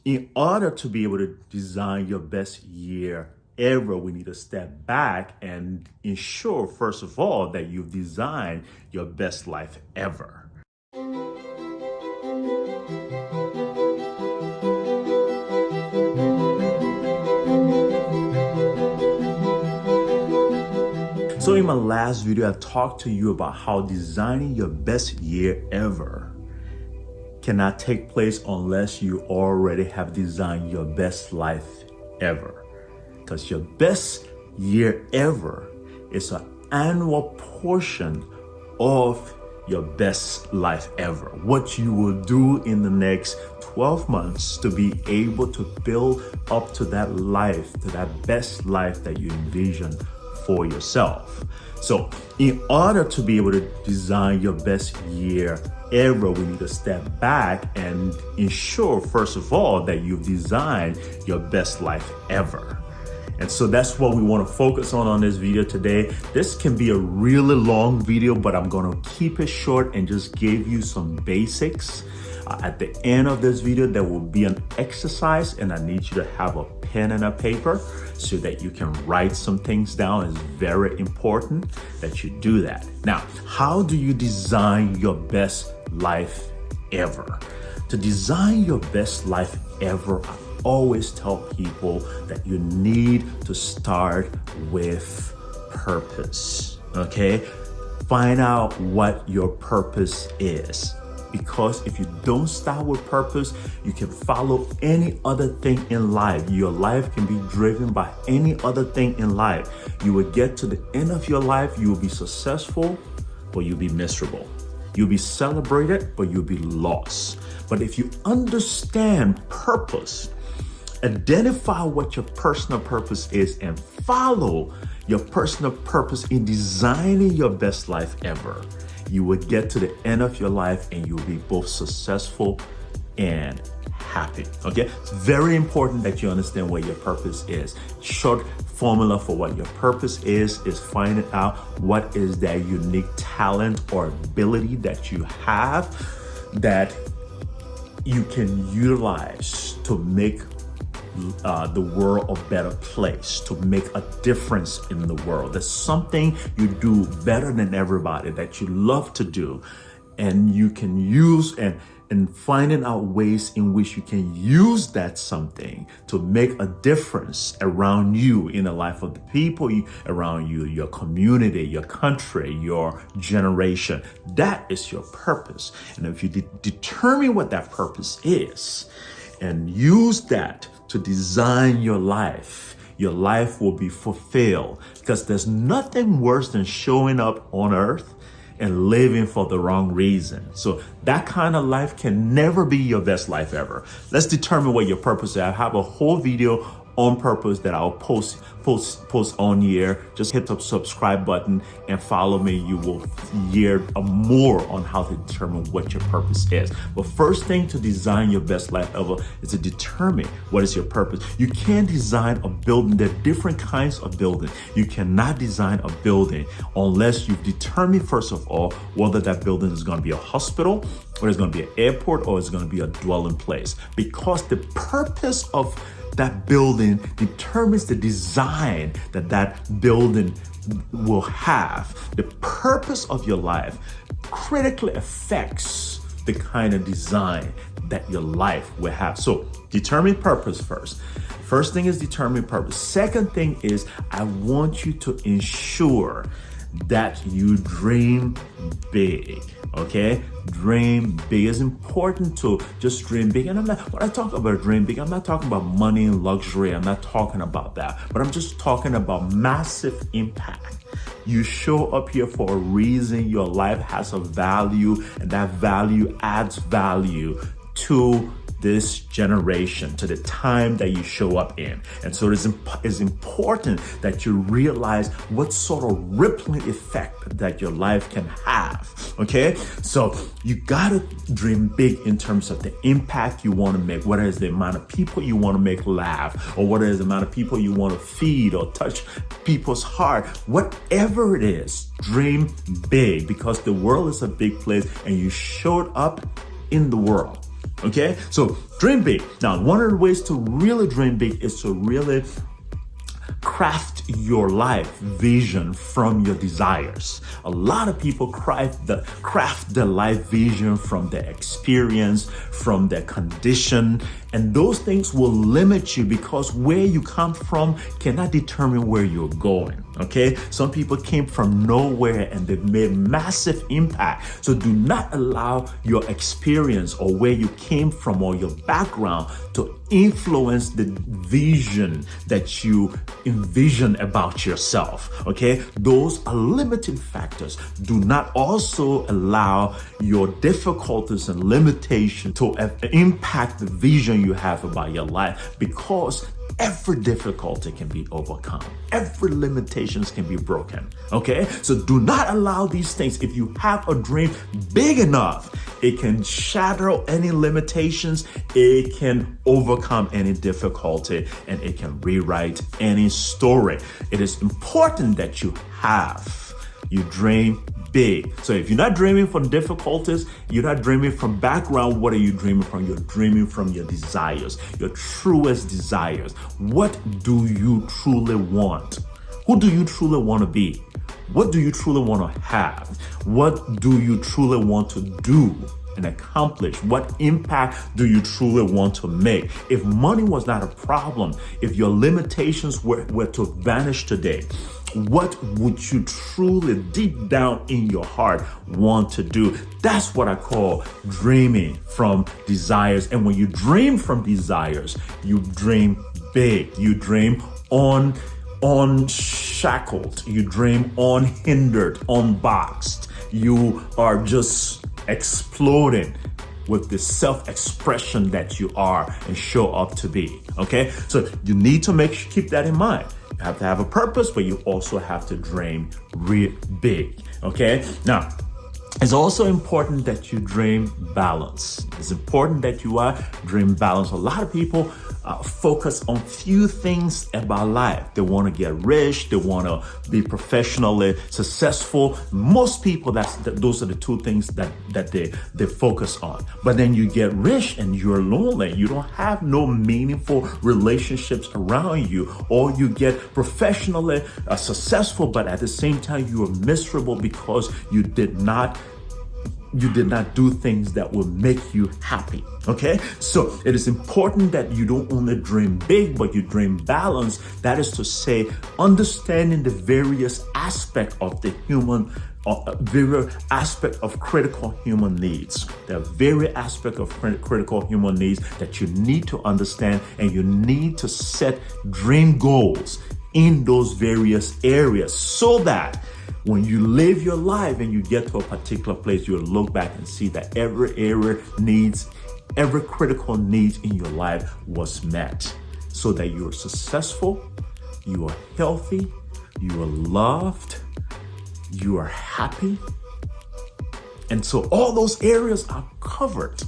in order to be able to design your best year ever, we need to step back and ensure, first of all, that you've designed your best life ever. So in my last video, I talked to you about how designing your best year ever cannot take place unless you already have designed your best life ever. Because your best year ever is an annual portion of your best life ever. What you will do in the next 12 months to be able to build up to that life, to that best life that you envision for yourself. So in order to be able to design your best year ever, we need to step back and ensure, first of all, that you've designed your best life ever. And so that's what we want to focus on this video today. This can be a really long video, but I'm going to keep it short and just give you some basics. At the end of this video, there will be an exercise, and I need you to have a pen and a paper so that you can write some things down. It's very important that you do that. Now, how do you design your best life ever? To design your best life ever, I always tell people that you need to start with purpose, okay? Find out what your purpose is. Because if you don't start with purpose, you can follow any other thing in life. Your life can be driven by any other thing in life. You will get to the end of your life, you will be successful, but you'll be miserable. You'll be celebrated, but you'll be lost. But if you understand purpose, identify what your personal purpose is and follow your personal purpose in designing your best life ever, you will get to the end of your life and you'll be both successful and happy. Okay, it's very important that you understand what your purpose is. Short formula for what your purpose is finding out what is that unique talent or ability that you have that you can utilize to make the world a better place, to make a difference in the world. There's something you do better than everybody that you love to do, and you can use and finding out ways in which you can use that something to make a difference around you, in the life of the people around you, your community, your country, your generation. That is your purpose. And if you determine what that purpose is and use that to design your life will be fulfilled, because there's nothing worse than showing up on earth and living for the wrong reason. So that kind of life can never be your best life ever. Let's determine what your purpose is. I have a whole video on purpose that I'll post on here. Just hit the subscribe button and follow me. You will hear more on how to determine what your purpose is. But first thing to design your best life ever is to determine what is your purpose. You can't design a building. There are different kinds of building. You cannot design a building unless you've determined, first of all, whether that building is going to be a hospital, or it's going to be an airport, or it's going to be a dwelling place. Because the purpose of that building determines the design that building will have. The purpose of your life critically affects the kind of design that your life will have. So determine purpose first. First thing is determine purpose. Second thing is, I want you to ensure that you dream big. Okay, dream big. It's important to just dream big. And when I talk about dream big, I'm not talking about money and luxury. I'm not talking about that, but I'm just talking about massive impact. You show up here for a reason. Your life has a value, and that value adds value to this generation, to the time that you show up in. And so it's important that you realize what sort of rippling effect that your life can have, okay? So you gotta dream big in terms of the impact you wanna make, whether it's the amount of people you wanna make laugh, or whether it's the amount of people you wanna feed or touch people's heart. Whatever it is, dream big, because the world is a big place and you showed up in the world Okay, so dream big. Now, one of the ways to really dream big is to really craft your life vision from your desires. A lot of people craft their life vision from their experience, from their condition, and those things will limit you because where you come from cannot determine where you're going. Okay, some people came from nowhere and they've made massive impact. So do not allow your experience or where you came from or your background to influence the vision that you envision about yourself. Okay, those are limiting factors. Do not also allow your difficulties and limitations to impact the vision you have about your life, because every difficulty can be overcome. Every limitations can be broken. Okay? So do not allow these things. If you have a dream big enough, it can shatter any limitations, it can overcome any difficulty, and it can rewrite any story. It is important that you dream big. So if you're not dreaming from difficulties, you're not dreaming from background, what are you dreaming from? You're dreaming from your desires, your truest desires. What do you truly want? Who do you truly want to be? What do you truly want to have? What do you truly want to do and accomplish? What impact do you truly want to make? If money was not a problem, if your limitations were to vanish today, what would you truly deep down in your heart want to do? That's what I call dreaming from desires. And when you dream from desires, you dream big. You dream unshackled. You dream unhindered, unboxed. You are just exploding with the self-expression that you are and show up to be. Okay, so you need to keep that in mind. You have to have a purpose, but you also have to dream real big. Okay, now it's also important that you dream balance. It's important that you dream balance. A lot of people focus on few things about life. They want to get rich. They want to be professionally successful. Most people, those are the two things that they focus on. But then you get rich and you're lonely. You don't have no meaningful relationships around you, or you get professionally successful, but at the same time you are miserable because you did not do things that will make you happy. Okay, so it is important that you don't only dream big, but you dream balance. That is to say, understanding the various aspects of the human, various aspect of critical human needs. There are various aspects of critical human needs that you need to understand, and you need to set dream goals in those various areas so that when you live your life and you get to a particular place, you'll look back and see that every critical need in your life was met, so that you're successful, you are healthy, you are loved, you are happy. And so all those areas are covered.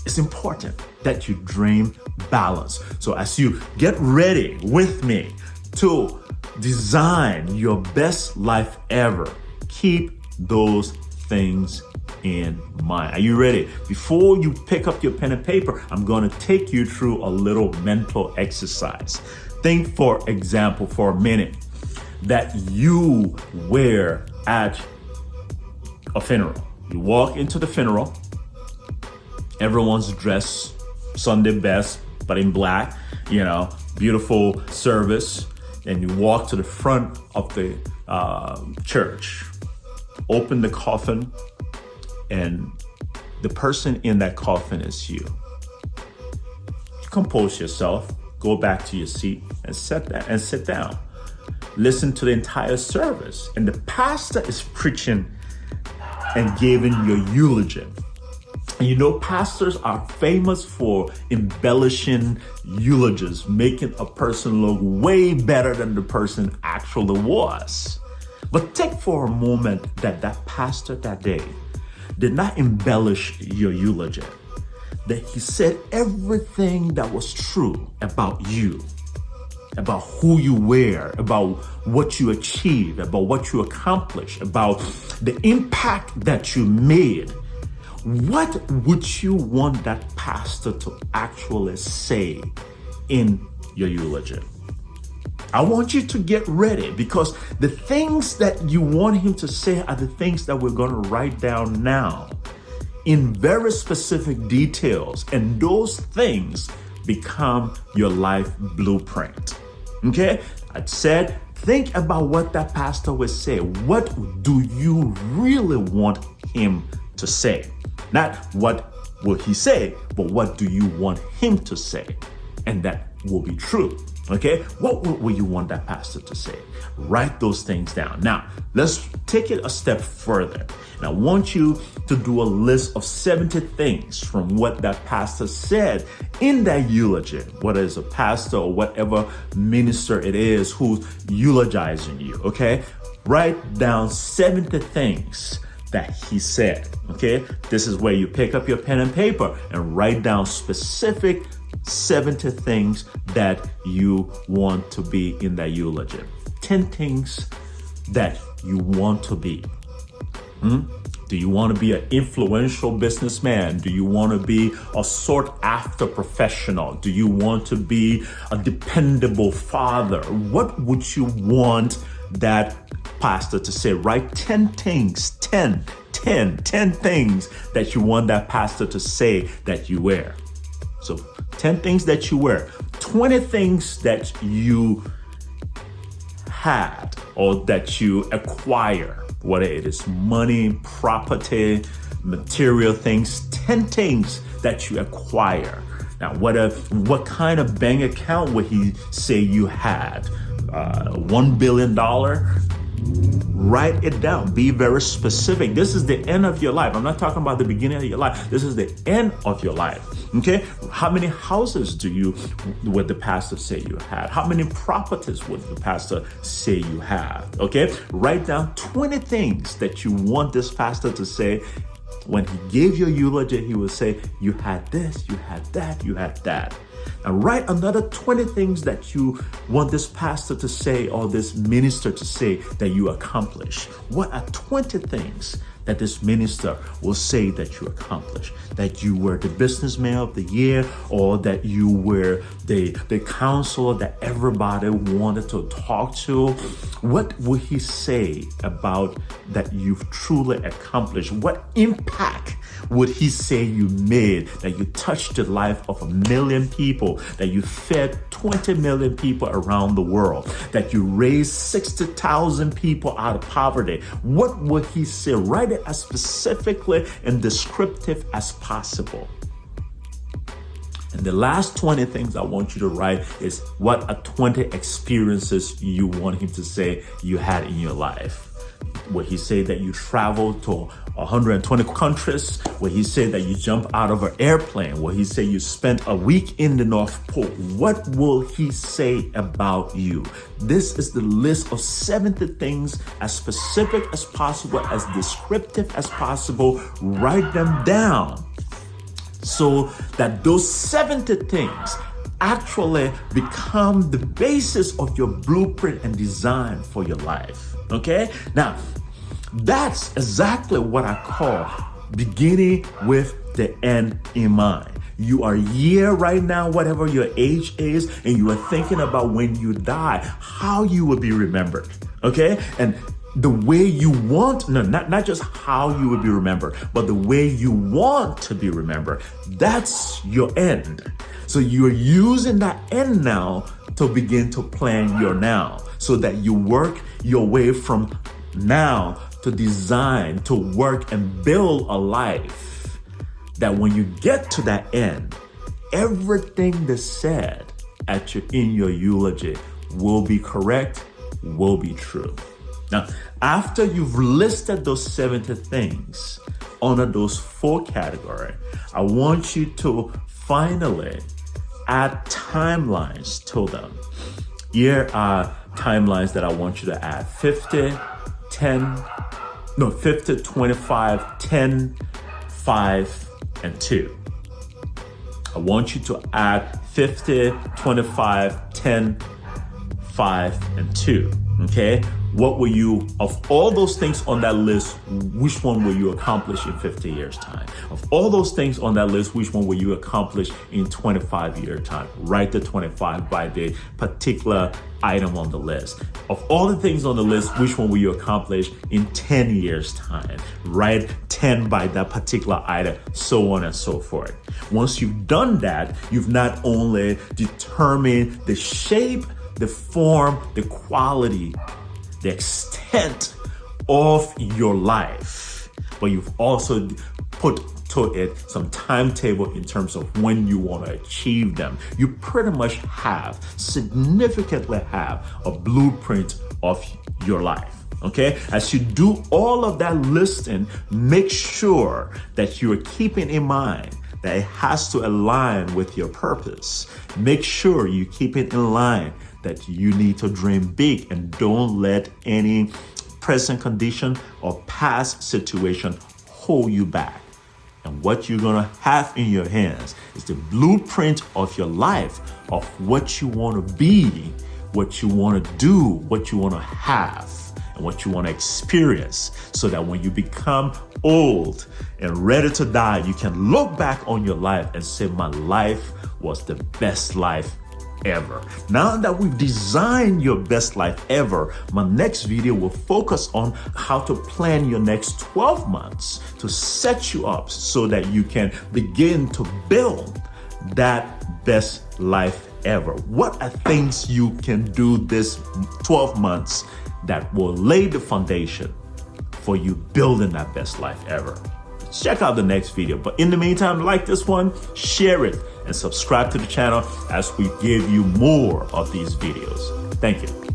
It's important that you dream balance. So as you get ready with me to design your best life ever, keep those things in mind. Are you ready? Before you pick up your pen and paper, I'm going to take you through a little mental exercise. Think, for example, for a minute, that you were at a funeral. You walk into the funeral, everyone's dressed Sunday best, but in black, beautiful service. And you walk to the front of the church, open the coffin, and the person in that coffin is you. Compose yourself, go back to your seat and sit down. Listen to the entire service. And the pastor is preaching and giving your eulogy. And pastors are famous for embellishing eulogies, making a person look way better than the person actually was. But take for a moment that pastor that day did not embellish your eulogy, that he said everything that was true about you, about who you were, about what you achieved, about what you accomplished, about the impact that you made. what would you want that pastor to actually say in your eulogy? I want you to get ready, because the things that you want him to say are the things that we're going to write down now in very specific details. And those things become your life blueprint. Okay? I said, think about what that pastor would say. What do you really want him to say? Not what will he say, but what do you want him to say? And that will be true. Okay, what will you want that pastor to say? Write those things down. Now, let's take it a step further. And I want you to do a list of 70 things from what that pastor said in that eulogy, whether it's a pastor or whatever minister it is who's eulogizing you, okay? Write down 70 things that he said, okay? This is where you pick up your pen and paper and write down specific 70 things that you want to be in that eulogy. 10 things that you want to be. Do you want to be an influential businessman? Do you want to be a sought after professional? Do you want to be a dependable father? What would you want that pastor to say? Write 10 things, 10 things that you want that pastor to say that you wear. So 10 things that you wear, 20 things that you had or that you acquire, whether it is money, property, material things, 10 things that you acquire. Now, what kind of bank account would he say you had? $1 billion? Write it down. Be very specific. This is the end of your life. I'm not talking about the beginning of your life. This is the end of your life. Okay? How many houses would the pastor say you had? How many properties would the pastor say you have? Okay? Write down 20 things that you want this pastor to say. When he gave your eulogy, he will say, you had this, you had that, you had that. And write another 20 things that you want this pastor to say or this minister to say that you accomplished. What are 20 things that this minister will say that you accomplished? That you were the businessman of the year, or that you were the counselor that everybody wanted to talk to? What will he say about that you've truly accomplished? What impact would he say you made, that you touched the life of 1 million people, that you fed 20 million people around the world, that you raised 60,000 people out of poverty? What would he say? Write it as specifically and descriptive as possible. And the last 20 things I want you to write is, what are 20 experiences you want him to say you had in your life? Would he say that you traveled to 120 countries? Will he say that you jump out of an airplane? Will he say you spent a week in the North Pole? What will he say about you? This is the list of 70 things, as specific as possible, as descriptive as possible. Write them down so that those 70 things actually become the basis of your blueprint and design for your life. Okay? Now, that's exactly what I call beginning with the end in mind. You are here right now, whatever your age is, and you are thinking about when you die, how you will be remembered. Okay? And the way you want, not just how you will be remembered, but the way you want to be remembered. That's your end. So you're using that end now to begin to plan your now, so that you work your way from now to design, to work and build a life that when you get to that end, everything that's said in your eulogy will be correct, will be true. Now, after you've listed those 70 things under those 4 categories, I want you to finally add timelines to them. Here are timelines that I want you to add: 50, 25, 10, 5, and 2. I want you to add 50, 25, 10, 5, and 2. Okay, what will you, of all those things on that list, which one will you accomplish in 50 years time? Of all those things on that list, which one will you accomplish in 25-year time? Write the 25 by the particular item on the list. Of all the things on the list, which one will you accomplish in 10 years time? Write 10 by that particular item, so on and so forth. Once you've done that, you've not only determined the shape, the form, the quality, the extent of your life, but you've also put to it some timetable in terms of when you want to achieve them. You pretty much significantly have a blueprint of your life. Okay, as you do all of that listing, make sure that you are keeping in mind that it has to align with your purpose. Make sure you keep it in line that you need to dream big and don't let any present condition or past situation hold you back. And what you're gonna have in your hands is the blueprint of your life, of what you wanna be, what you wanna do, what you wanna have, and what you wanna experience, so that when you become old and ready to die, you can look back on your life and say, my life was the best life ever. Now that we've designed your best life ever, my next video will focus on how to plan your next 12 months to set you up so that you can begin to build that best life ever. What are things you can do this 12 months that will lay the foundation for you building that best life ever? Check out the next video. But in the meantime, like this one, share it, and subscribe to the channel as we give you more of these videos. Thank you.